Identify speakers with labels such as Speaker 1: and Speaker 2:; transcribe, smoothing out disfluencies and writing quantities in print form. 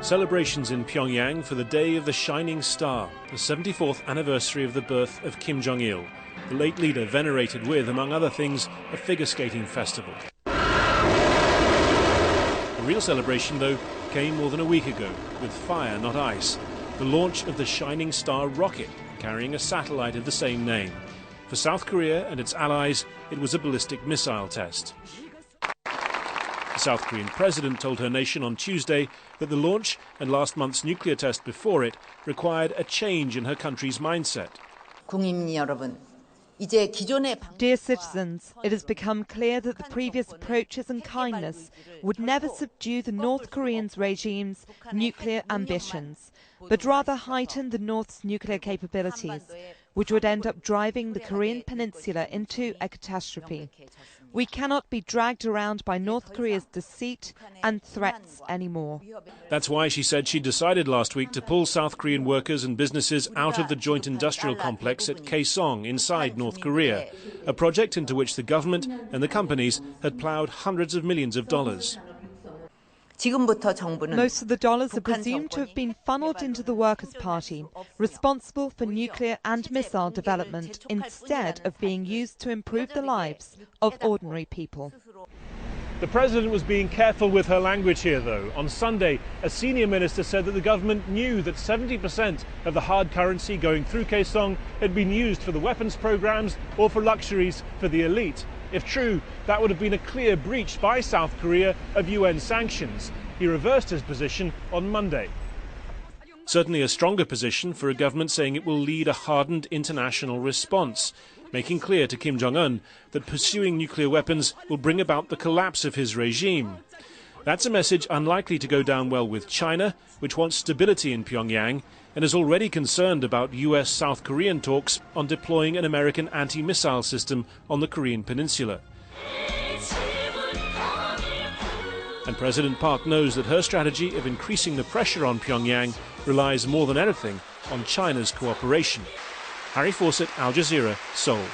Speaker 1: Celebrations in Pyongyang for the Day of the Shining Star, the 74th anniversary of the birth of Kim Jong-il, the late leader venerated with, among other things, a figure skating festival. The real celebration, though, came more than a week ago, with fire, not ice, the launch of the Shining Star rocket, carrying a satellite of the same name. For South Korea and its allies, it was a ballistic missile test. The South Korean president told her nation on Tuesday that the launch and last month's nuclear test before it required a change in her country's mindset.
Speaker 2: Dear citizens, it has become clear that the previous approaches and kindness would never subdue the North Korean regime's nuclear ambitions, but rather heighten the North's nuclear capabilities, which would end up driving the Korean peninsula into a catastrophe. We cannot be dragged around by North Korea's deceit and threats anymore.
Speaker 1: That's why she said she decided last week to pull South Korean workers and businesses out of the joint industrial complex at Kaesong inside North Korea, a project into which the government and the companies had ploughed hundreds of millions of dollars.
Speaker 2: Most of the dollars are presumed to have been funneled into the Workers' Party, responsible for nuclear and missile development, instead of being used to improve the lives of ordinary people.
Speaker 1: The president was being careful with her language here, though. On Sunday, a senior minister said that the government knew that 70% of the hard currency going through Kaesong had been used for the weapons programs or for luxuries for the elite. If true, that would have been a clear breach by South Korea of UN sanctions. He reversed his position on Monday. Certainly a stronger position for a government saying it will lead a hardened international response, making clear to Kim Jong-un that pursuing nuclear weapons will bring about the collapse of his regime. That's a message unlikely to go down well with China, which wants stability in Pyongyang and is already concerned about US-South Korean talks on deploying an American anti-missile system on the Korean peninsula. And President Park knows that her strategy of increasing the pressure on Pyongyang relies more than anything on China's cooperation. Harry Fawcett, Al Jazeera, Seoul.